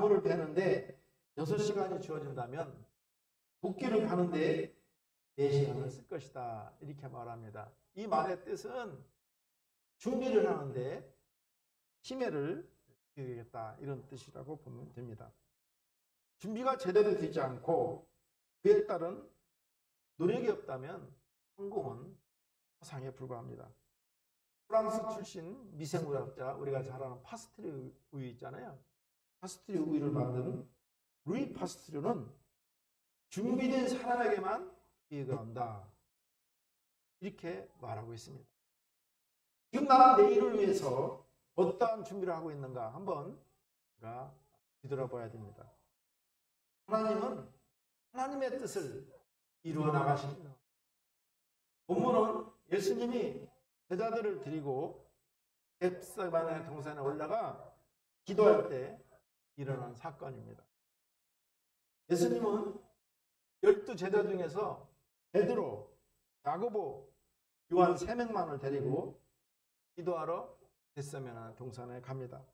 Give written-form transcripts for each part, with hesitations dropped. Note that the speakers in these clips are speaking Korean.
나무를 베는데 6시간이 주어진다면 도끼를 가는데 4시간을 쓸 것이다. 이렇게 말합니다. 이 말의 뜻은 준비를 하는데 심혈을 기울이겠다, 이런 뜻이라고 보면 됩니다. 준비가 제대로 되지 않고 그에 따른 노력이 없다면 성공은 허상에 불과합니다. 프랑스 출신 미생물학자, 우리가 잘 아는 파스트리 우유 있잖아요. 파스트리 우유를 만든 루이 파스트리는 준비된 사람에게만 기회가 온다, 이렇게 말하고 있습니다. 지금 나는 내일을 위해서 어떠한 준비를 하고 있는가 한번 우리가 뒤돌아봐야 됩니다. 하나님은 하나님의 뜻을 이루어 나가십니다. 본문은 예수님이 제자들을 데리고 겟세마네 동산에 올라가 기도할 때 일어난 사건입니다. 예수님은 12 제자 중에서 베드로, 야고보, 요한 3명만을 데리고 기도하러 겟세마네 동산에 갑니다.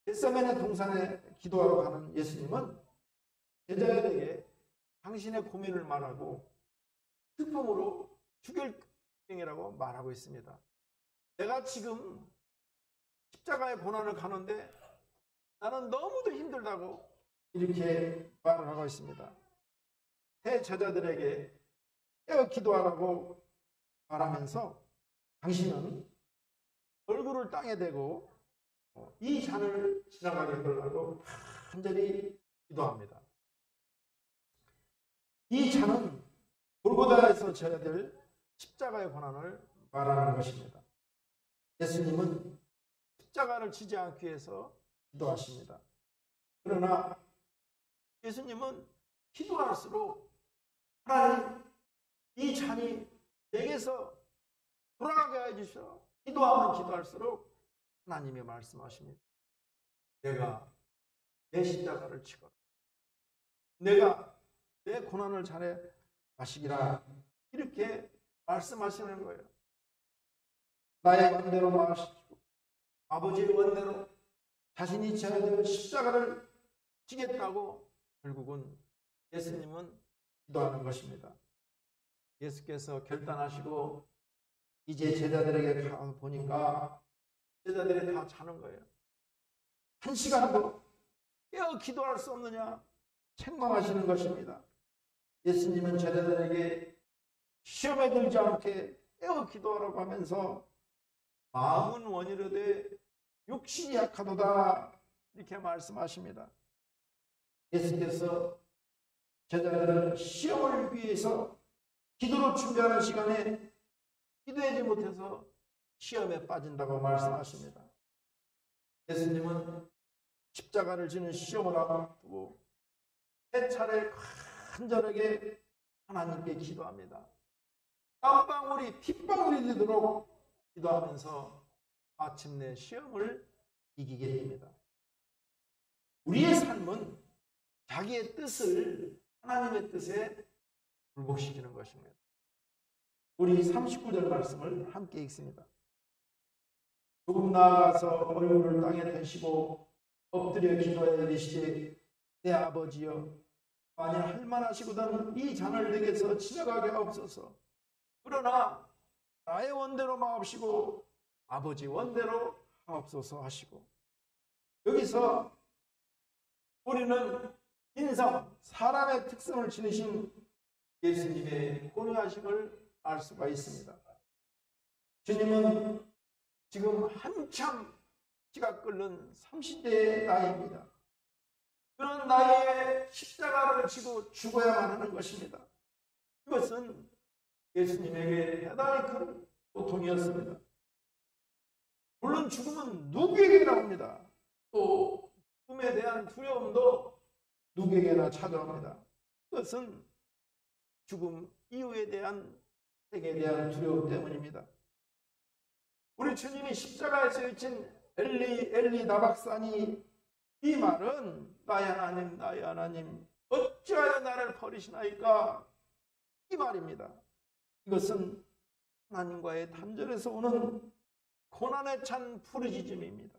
겟세마네 동산에 기도하러 가는 예수님은 제자들에게 당신의 고민을 말하고 특품으로 주결경이라고 말하고 있습니다. 내가 지금 십자가의 고난을 가는데 나는 너무도 힘들다고 이렇게 말을 하고 있습니다. 새 제자들에게 깨어 기도하라고 말하면서 당신은 얼굴을 땅에 대고 이 잔을 지나가게 하려고 간절히 기도합니다. 이 잔은 골고다에서 져야 될 십자가의 고난을 말하는 것입니다. 예수님은 십자가를 지지 않기 위해서 기도하십니다. 그러나 예수님은 기도할수록 하나님, 이 잔이 내게서 돌아가게 해주셔. 기도하면 기도할수록 하나님이 말씀하십니다. 내가 내 십자가를 지거라. 내가 내 고난을 잔에 마시기라. 이렇게 말씀하시는 거예요. 나의 원대로 마시고 아버지의 원대로 자신이 져야 될 십자가를 지겠다고 결국은 예수님은 기도하는 것입니다. 예수께서 결단하시고 이제 제자들에게 가서 보니까 제자들이 다 자는 거예요. 1시간도 깨어 기도할 수 없느냐 책망하시는 것입니다. 예수님은 제자들에게 시험에 들지 않게 깨어 기도하라고 하면서 마음은 원이로되 육신이 약하도다, 이렇게 말씀하십니다. 예수께서 제자들을 시험을 위해서 기도로 준비하는 시간에 기도하지 못해서 시험에 빠진다고 말씀하십니다. 예수님은 십자가를 지는 시험을 앞두고 3차례 간절하게 하나님께 기도합니다. 땀방울이 핏방울이 되도록 기도하면서 마침내 시험을 이기게 됩니다. 우리의 삶은 자기의 뜻을 하나님의 뜻에 굴복시키는 것입니다. 우리 39절 말씀을 함께 읽습니다. 조금 나아가서 얼굴을 땅에 대시고 엎드려 기도하여 이르시되 내 아버지여, 만일 할만하시거든 이 잔을 내게서 지나가게 하옵소서. 그러나 나의 원대로 마옵시고 아버지 원대로 하옵소서 하시고, 여기서 우리는 인성, 사람의 특성을 지니신 예수님의 고뇌하심을 알 수가 있습니다. 주님은 지금 한참 기가 끓는 30대의 나이입니다. 그런 나이에 십자가를 지고 죽어야만 하는 것입니다. 이것은 예수님에게 대단히 큰 고통이었습니다. 물론 죽음은 누구에게나 옵니다. 또 죽음에 대한 두려움도 누구에게나 찾아옵니다. 그것은 죽음 이후에 대한 생에 대한 두려움 때문입니다. 우리 주님이 십자가에서 외친 엘리 엘리 나박사니, 이 말은 나의 하나님 나의 하나님 어찌하여 나를 버리시나이까, 이 말입니다. 이것은 하나님과의 단절에서 오는 고난에 찬 부르짖음입니다.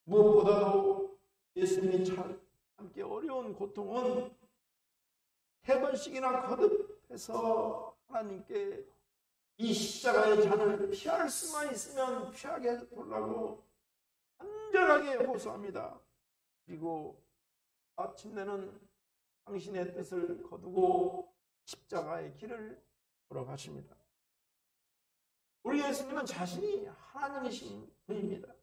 무엇보다도 예수님이 함께 어려운 고통은 3번씩이나 거듭해서 하나님께 이 십자가의 잔을 피할 수만 있으면 피하게 해달라고 간절하게 호소합니다. 그리고 마침내는 당신의 뜻을 거두고 십자가의 길을 걸어가십니다. 우리 예수님은 자신이 하나님이신 분입니다.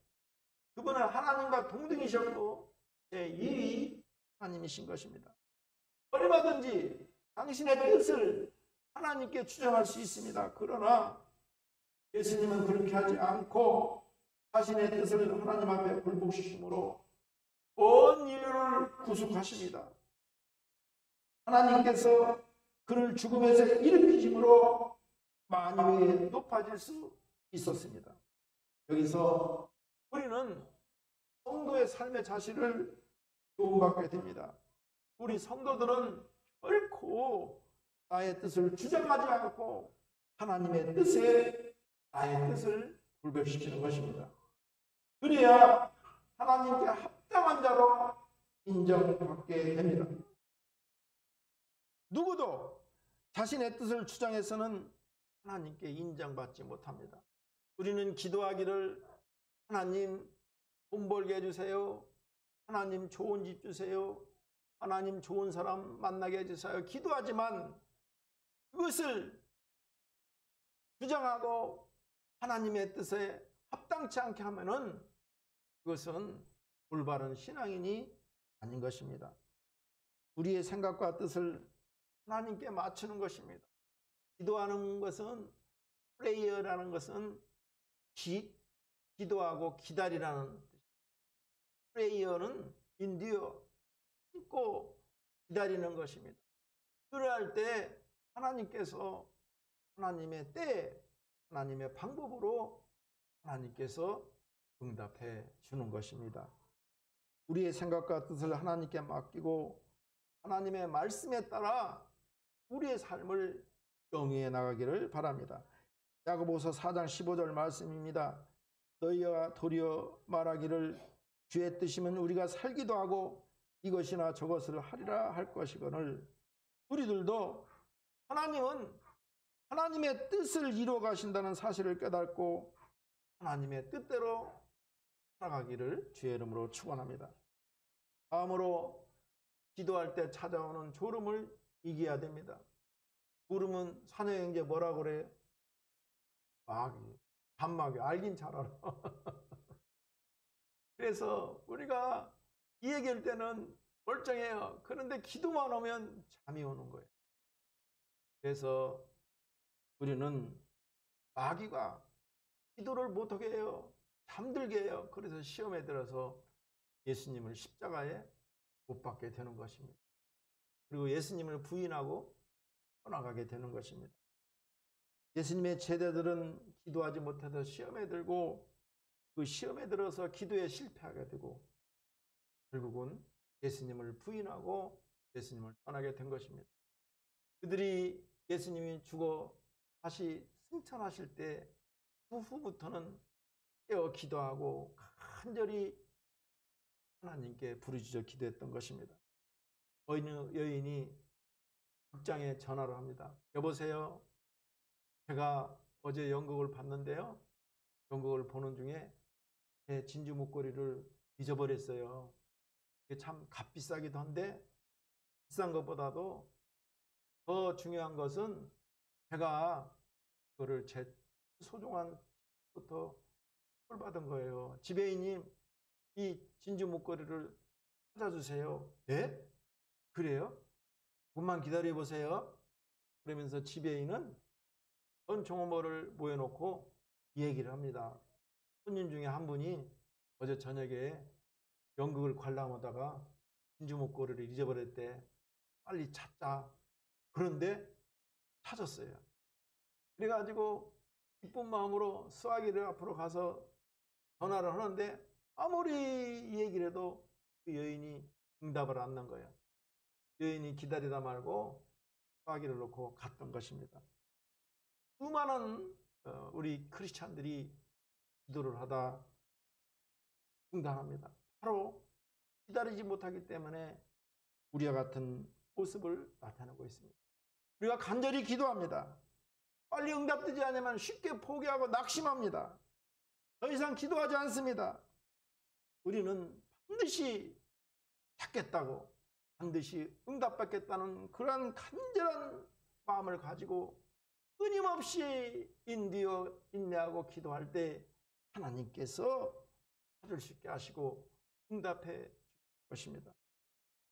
그분은 하나님과 동등이셨고 제2위 하나님이신 것입니다. 얼마든지 당신의 뜻을 하나님께 주장할 수 있습니다. 그러나 예수님은 그렇게 하지 않고 자신의 뜻을 하나님 앞에 굴복시킴으로 온 인류를 구속하십니다. 하나님께서 그를 죽음에서 일으키심으로 만유에 높아질 수 있었습니다. 여기서 우리는 성도의 삶의 자질을 도움받게 됩니다. 우리 성도들은 결코 나의 뜻을 주장하지 않고 하나님의 뜻에 나의 뜻을 굴복시키는 것입니다. 그래야 하나님께 합당한 자로 인정받게 됩니다. 누구도 자신의 뜻을 주장해서는 하나님께 인정받지 못합니다. 우리는 기도하기를 하나님 돈 벌게 해주세요. 하나님 좋은 집 주세요. 하나님 좋은 사람 만나게 해주세요. 기도하지만 그것을 주장하고 하나님의 뜻에 합당치 않게 하면은 그것은 올바른 신앙인이 아닌 것입니다. 우리의 생각과 뜻을 하나님께 맞추는 것입니다. 기도하는 것은 프레이어라는 것은 기도하고 기다리라는 뜻입니다. 프레이어는 인디어 믿고 기다리는 것입니다. 그럴 때 하나님께서 하나님의 때 하나님의 방법으로 하나님께서 응답해 주는 것입니다. 우리의 생각과 뜻을 하나님께 맡기고 하나님의 말씀에 따라 우리의 삶을 영위해 나가기를 바랍니다. 야고보서 4장 15절 말씀입니다. 너희가 도리어 말하기를 주의 뜻이면 우리가 살기도 하고 이것이나 저것을 하리라 할 것이거늘. 우리들도 하나님은 하나님의 뜻을 이루어 가신다는 사실을 깨닫고 하나님의 뜻대로 살아가기를 주의 이름으로 축원합니다. 다음으로 기도할 때 찾아오는 졸음을 이겨야 됩니다. 졸음은 사내 형제 뭐라 그래? 마귀, 밤마귀. 알긴 잘 알아. 그래서 우리가 이 얘기할 때는 멀쩡해요. 그런데 기도만 오면 잠이 오는 거예요. 그래서 우리는 마귀가 기도를 못하게 해요. 잠들게 해요. 그래서 시험에 들어서 예수님을 십자가에 못 박게 되는 것입니다. 그리고 예수님을 부인하고 떠나가게 되는 것입니다. 예수님의 제자들은 기도하지 못해서 시험에 들고 그 시험에 들어서 기도에 실패하게 되고 결국은 예수님을 부인하고 예수님을 떠나게 된 것입니다. 그들이 예수님이 죽어 다시 승천하실 때 그 후부터는 깨어 기도하고 간절히 하나님께 부르짖어 기도했던 것입니다. 여인이 극장에 전화를 합니다. 여보세요. 제가 어제 연극을 봤는데요. 연극을 보는 중에 제 진주 목걸이를 잊어버렸어요. 이게 참 값비싸기도 한데 비싼 것보다도 더 중요한 것은 제가 그거를 제 소중한 부터 홀받은 거예요. 지배인님, 이 진주 목걸이를 찾아주세요. 예? 그래요? 조금만 기다려보세요. 그러면서 지배인은 전 종업원을 모여놓고 얘기를 합니다. 손님 중에 한 분이 어제 저녁에 연극을 관람하다가 진주 목걸이를 잊어버렸대. 빨리 찾자. 그런데 찾았어요. 그래가지고 기쁜 마음으로 수화기를 앞으로 가서 전화를 하는데 아무리 얘기를 해도 그 여인이 응답을 안 한 거예요. 여인이 기다리다 말고 수화기를 놓고 갔던 것입니다. 수많은 우리 크리스찬들이 기도를 하다 중단합니다. 바로 기다리지 못하기 때문에 우리와 같은 모습을 나타내고 있습니다. 우리가 간절히 기도합니다. 빨리 응답되지 않으면 쉽게 포기하고 낙심합니다. 더 이상 기도하지 않습니다. 우리는 반드시 찾겠다고, 반드시 응답받겠다는 그러한 간절한 마음을 가지고 끊임없이 인내하고 기도할 때 하나님께서 찾을 수 있게 하시고 응답해 주실 것입니다.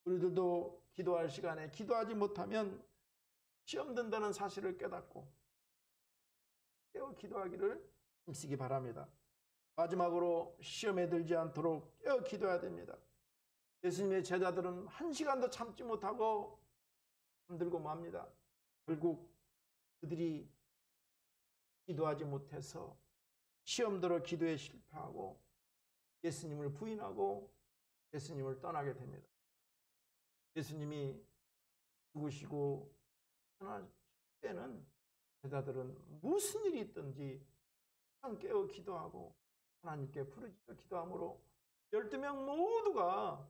우리들도 기도할 시간에 기도하지 못하면 시험 든다는 사실을 깨닫고 깨어 기도하기를 힘쓰기 바랍니다. 마지막으로 시험에 들지 않도록 깨어 기도해야 됩니다. 예수님의 제자들은 1시간도 참지 못하고 잠들고 맙니다. 결국 그들이 기도하지 못해서 시험대로 기도에 실패하고 예수님을 부인하고 예수님을 떠나게 됩니다. 예수님이 죽으시고 떠나실 때는 제자들은 무슨 일이 있든지 깨어 기도하고 하나님께 부르짖어 기도함으로 12명 모두가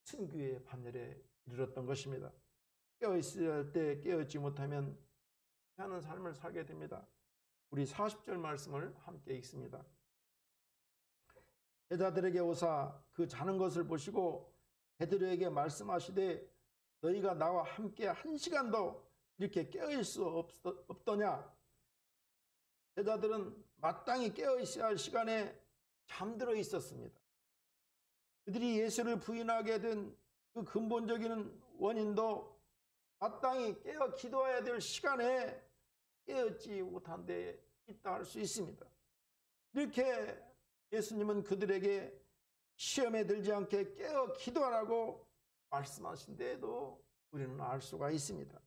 승귀의 반열에 이르렀던 것입니다. 깨어있을 때 깨어있지 못하면 하는 삶을 살게 됩니다. 우리 40절 말씀을 함께 읽습니다. 제자들에게 오사 그 자는 것을 보시고 베드로에게 말씀하시되 너희가 나와 함께 1시간도 이렇게 깨어있을 수 없더냐. 제자들은 마땅히 깨어있어야 할 시간에 잠들어 있었습니다. 그들이 예수를 부인하게 된 그 근본적인 원인도 마땅히 깨어 기도해야 될 시간에 깨어있지 못한 데 있다 할 수 있습니다. 이렇게 예수님은 그들에게 시험에 들지 않게 깨어 기도하라고 말씀하신 데에도 우리는 알 수가 있습니다.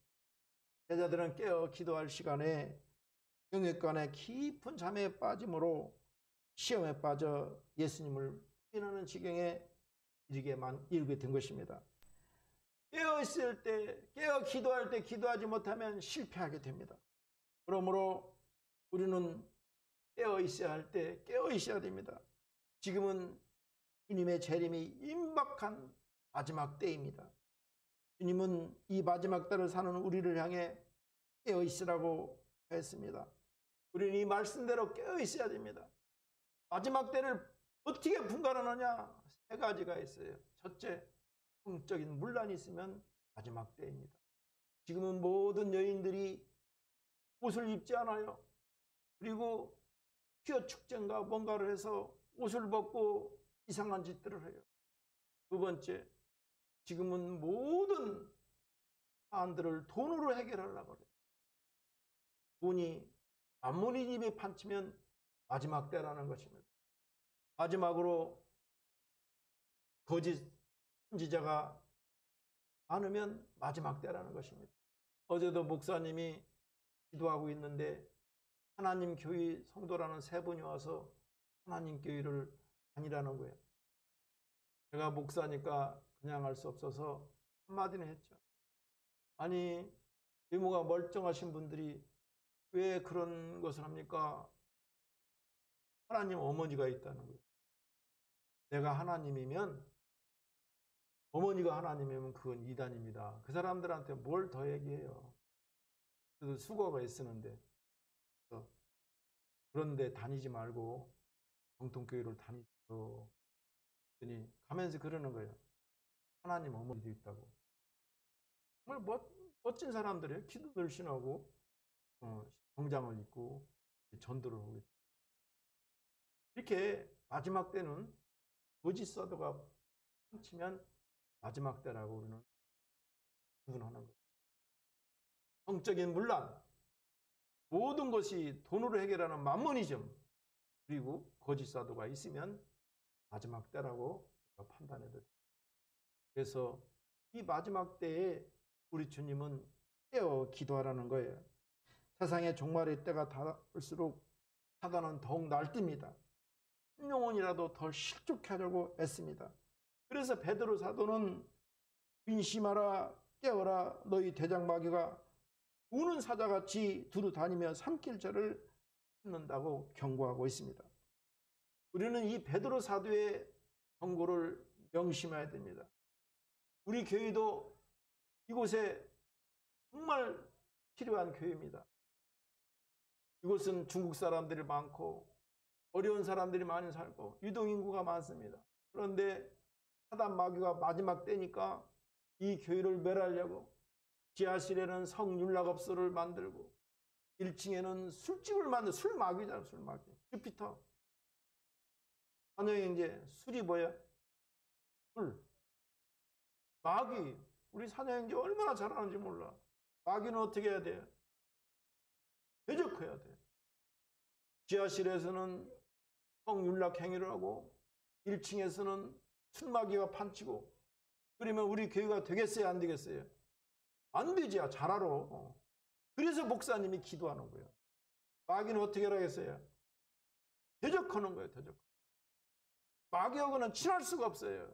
제자들은 깨어 기도할 시간에 영역간의 깊은 잠에 빠짐으로 시험에 빠져 예수님을 부인하는 지경에 이르게 된 것입니다. 깨어있을 때, 깨어 기도할 때 기도하지 못하면 실패하게 됩니다. 그러므로 우리는 깨어있어야 할 때 깨어있어야 됩니다. 지금은 주님의 재림이 임박한 마지막 때입니다. 주님은 이 마지막 때를 사는 우리를 향해 깨어있으라고 했습니다. 우리는 이 말씀대로 깨어있어야 됩니다. 마지막 때를 어떻게 분간하느냐? 3가지가 있어요. 첫째, 성적인 문란이 있으면 마지막 때입니다. 지금은 모든 여인들이 옷을 입지 않아요. 그리고 퀴어 축제인가 뭔가를 해서 옷을 벗고 이상한 짓들을 해요. 두 번째, 지금은 모든 사안들을 돈으로 해결하려고 해요. 돈이 만문이 입에 판치면 마지막 때라는 것입니다. 마지막으로 거짓 선지자가 많으면 마지막 때라는 것입니다. 어제도 목사님이 기도하고 있는데 하나님 교회 성도라는 3분이 와서 하나님 교회를 다니라는 거예요. 제가 목사니까 그냥 할 수 없어서 한마디는 했죠. 아니, 외모가 멀쩡하신 분들이 왜 그런 것을 합니까? 하나님 어머니가 있다는 거예요. 내가 하나님이면, 어머니가 하나님이면 그건 이단입니다. 그 사람들한테 뭘 더 얘기해요. 그래도 수고가 있으는데. 그런데 다니지 말고 정통교회를 다니죠. 그랬더니 가면서 그러는 거예요. 하나님 어머니도 있다고. 정말 멋진 사람들이에요. 키도 늘씬하고 정장을 입고 전도를 하고 있다. 이렇게 마지막 때는 거짓 사도가 펼치면 마지막 때라고 우리는 구분하는 거예요. 성적인 문란, 모든 것이 돈으로 해결하는 만모니즘, 그리고 거짓 사도가 있으면 마지막 때라고 판단해야 돼요. 그래서 이 마지막 때에 우리 주님은 깨어 기도하라는 거예요. 세상의 종말의 때가 닿을수록 사단은 더욱 날뛰니다. 한 영혼이라도 더 실족해 하려고 애씁니다. 그래서 베드로 사도는 근심하라 깨어라 너희 대장마귀가 우는 사자같이 두루 다니며 삼킬 자를 찾는다고 경고하고 있습니다. 우리는 이 베드로 사도의 경고를 명심해야 됩니다. 우리 교회도 이곳에 정말 필요한 교회입니다. 이곳은 중국 사람들이 많고 어려운 사람들이 많이 살고 유동인구가 많습니다. 그런데 사단 마귀가 마지막 때니까 이 교회를 멸하려고 지하실에는 성윤락업소를 만들고 1층에는 술집을 만들고, 술 마귀잖아, 술 마귀. 주피터. 사녀형제, 술이 뭐야? 술. 마귀. 우리 사녀형제 얼마나 잘하는지 몰라. 마귀는 어떻게 해야 돼? 대적해야 돼. 지하실에서는 성윤락 행위를 하고 1층에서는 술마귀가 판치고, 그러면 우리 교회가 되겠어요, 안 되겠어요? 안 되지. 잘 알아. 그래서 목사님이 기도하는 거예요. 마귀는 어떻게 하겠어요? 대적하는 거예요. 대적. 마귀하고는 친할 수가 없어요.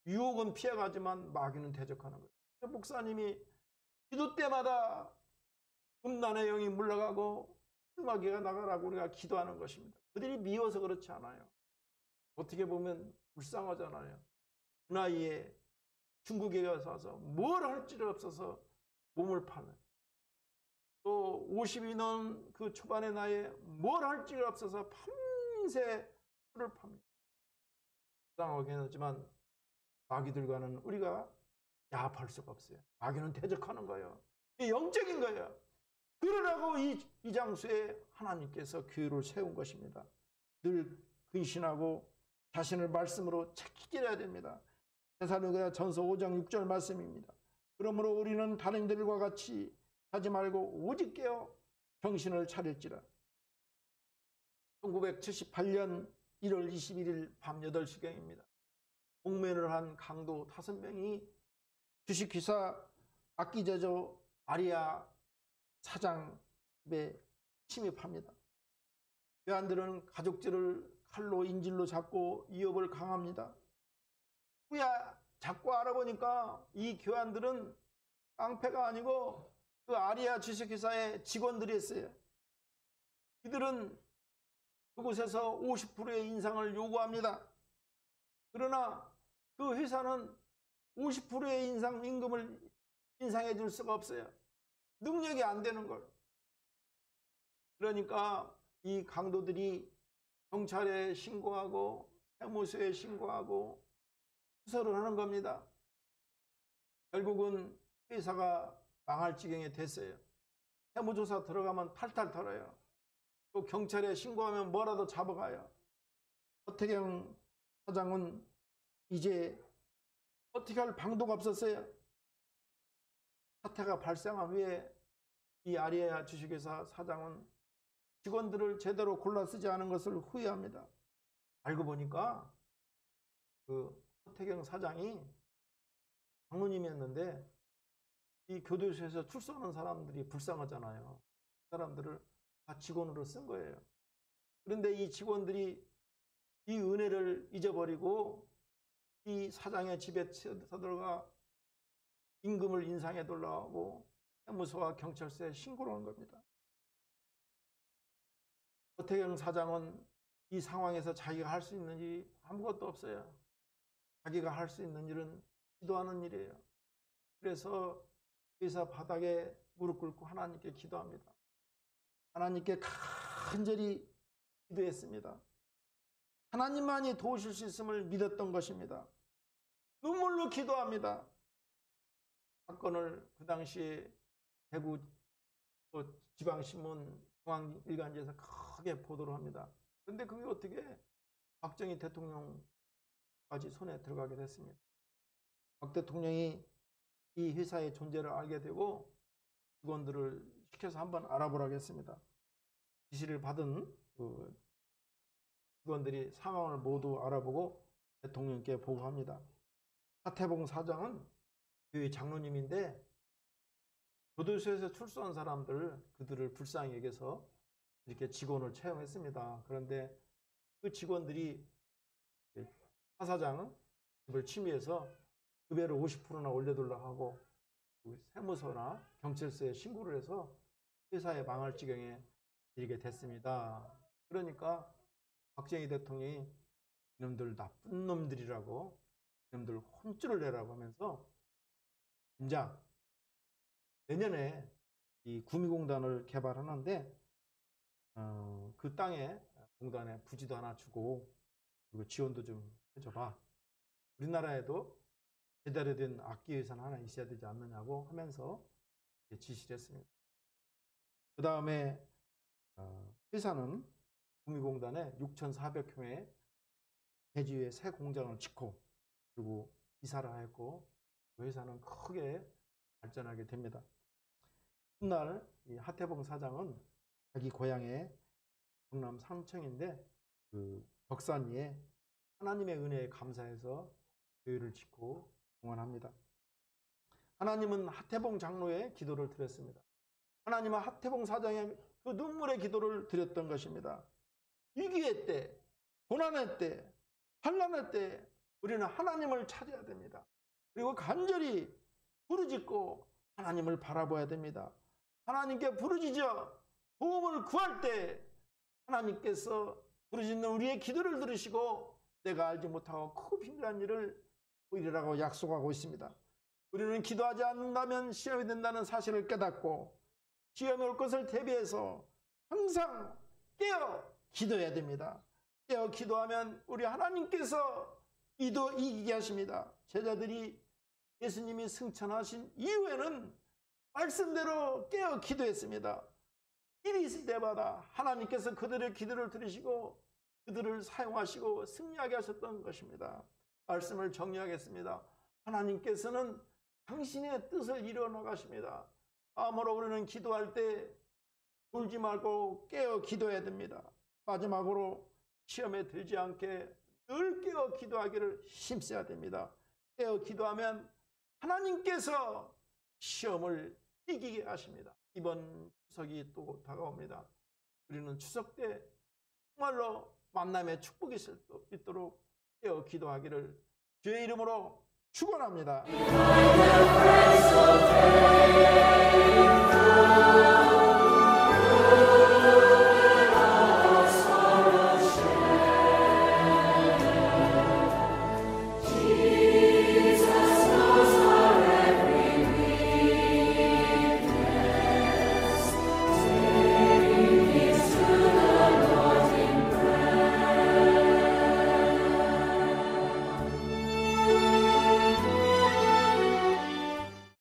유혹은 피해가지만 마귀는 대적하는 거예요. 목사님이 기도 때마다 음란의 영이 물러가고 술마귀가 나가라고 우리가 기도하는 것입니다. 그들이 미워서 그렇지 않아요. 어떻게 보면 불쌍하잖아요. 그 나이에 중국에 가서 뭘 할 줄 없어서 몸을 파는, 또 50이 넘은 그 초반의 나이에 뭘 할 줄 없어서 밤새 술을 팝니다. 불쌍하긴 하지만 마귀들과는 우리가 야합할 수가 없어요. 마귀는 대적하는 거예요. 이게 영적인 거예요. 그러라고 이 장소에 하나님께서 교회를 세운 것입니다. 늘 근신하고 자신을 말씀으로 책기해야 됩니다. 데살로니가 전서 5장 6절 말씀입니다. 그러므로 우리는 다른 이들과 같이 하지 말고 오직 깨어 정신을 차릴지라. 1978년 1월 21일 밤 8시경입니다. 공면을 한 강도 5명이 주식회사 악기제조 아리아 사장 집에 침입합니다. 교환들은 가족들을 칼로 인질로 잡고 위협을 강합니다. 후야 자꾸 알아보니까 이 교환들은 깡패가 아니고 그 아리아 주식회사의 직원들이었어요. 이들은 그곳에서 50%의 인상을 요구합니다. 그러나 그 회사는 50%의 임금을 인상해 줄 수가 없어요. 능력이 안 되는 걸. 그러니까 이 강도들이 경찰에 신고하고 세무서에 신고하고 수사를 하는 겁니다. 결국은 회사가 망할 지경에 됐어요. 세무조사 들어가면 탈탈 털어요. 또 경찰에 신고하면 뭐라도 잡아가요. 허태경 사장은 이제 어떻게 할 방도가 없었어요. 사태가 발생한 후에 이 아리아 주식회사 사장은 직원들을 제대로 골라 쓰지 않은 것을 후회합니다. 알고 보니까 그 허태경 사장이 장로님이었는데 이 교도소에서 출소하는 사람들이 불쌍하잖아요. 그 사람들을 다 직원으로 쓴 거예요. 그런데 이 직원들이 이 은혜를 잊어버리고 이 사장의 집에 쳐들어가 임금을 인상해 달라고 세무서와 경찰서에 신고를 한 겁니다. 허태경 사장은 이 상황에서 자기가 할 수 있는 일이 아무것도 없어요. 자기가 할 수 있는 일은 기도하는 일이에요. 그래서 회사 바닥에 무릎 꿇고 하나님께 기도합니다. 하나님께 간절히 기도했습니다. 하나님만이 도우실 수 있음을 믿었던 것입니다. 눈물로 기도합니다. 사건을 그 당시에 대구 지방신문 중앙일간지에서 크게 보도를 합니다. 그런데 그게 어떻게 박정희 대통령까지 손에 들어가게 됐습니다. 박 대통령이 이 회사의 존재를 알게 되고 직원들을 시켜서 한번 알아보라고 했습니다. 지시를 받은 그 직원들이 상황을 모두 알아보고 대통령께 보고합니다. 하태봉 사장은 교회 장로님인데 교도소에서 출소한 사람들, 그들을 불쌍히 여겨서 이렇게 직원을 채용했습니다. 그런데 그 직원들이 하 사장 집을 침해해서 급여를 50%나 올려달라고 하고 세무서나 경찰서에 신고를 해서 회사에 망할 지경에 이르게 됐습니다. 그러니까 박정희 대통령이 이놈들 나쁜 놈들이라고 여러분들 혼쭐을 내라고 하면서 임장 내년에 이 구미공단을 개발하는데 그 땅에 공단에 부지도 하나 주고 그리고 지원도 좀 해줘봐. 우리나라에도 제대로 된 악기 회사 하나 있어야 되지 않느냐고 하면서 지시를 했습니다. 그 다음에 회사는 구미공단에 6,400평의 대지에 새 공장을 짓고 그리고 이사를 하였고 그 회사는 크게 발전하게 됩니다. 훗날 이 하태봉 사장은 자기 고향의 경남 삼청인데 그 덕산 위에 하나님의 은혜에 감사해서 교회를 짓고 봉헌합니다. 하나님은 하태봉 장로의 기도를 드렸습니다. 하나님은 하태봉 사장의 그 눈물의 기도를 드렸던 것입니다. 위기의 때, 고난의 때, 환난의 때 우리는 하나님을 찾아야 됩니다. 그리고 간절히 부르짖고 하나님을 바라봐야 됩니다. 하나님께 부르짖어 도움을 구할 때 하나님께서 부르짖는 우리의 기도를 들으시고 내가 알지 못하고 크고 비밀한 일을 보이리라고 약속하고 있습니다. 우리는 기도하지 않는다면 시험이 된다는 사실을 깨닫고 시험이 올 것을 대비해서 항상 깨어 기도해야 됩니다. 깨어 기도하면 우리 하나님께서 이기게 하십니다. 제자들이 예수님이 승천하신 이후에는 말씀대로 깨어 기도했습니다. 일이 있을 때마다 하나님께서 그들의 기도를 들으시고 그들을 사용하시고 승리하게 하셨던 것입니다. 말씀을 정리하겠습니다. 하나님께서는 당신의 뜻을 이루어 나가십니다. 아무로 우리는 기도할 때 졸지 말고 깨어 기도해야 됩니다. 마지막으로 시험에 들지 않게 늘 깨어 기도하기를 힘써야 됩니다. 깨어 기도하면 하나님께서 시험을 이기게 하십니다. 이번 추석이 또 다가옵니다. 우리는 추석 때 정말로 만남의 축복이 있도록 깨어 기도하기를 주의 이름으로 축원합니다.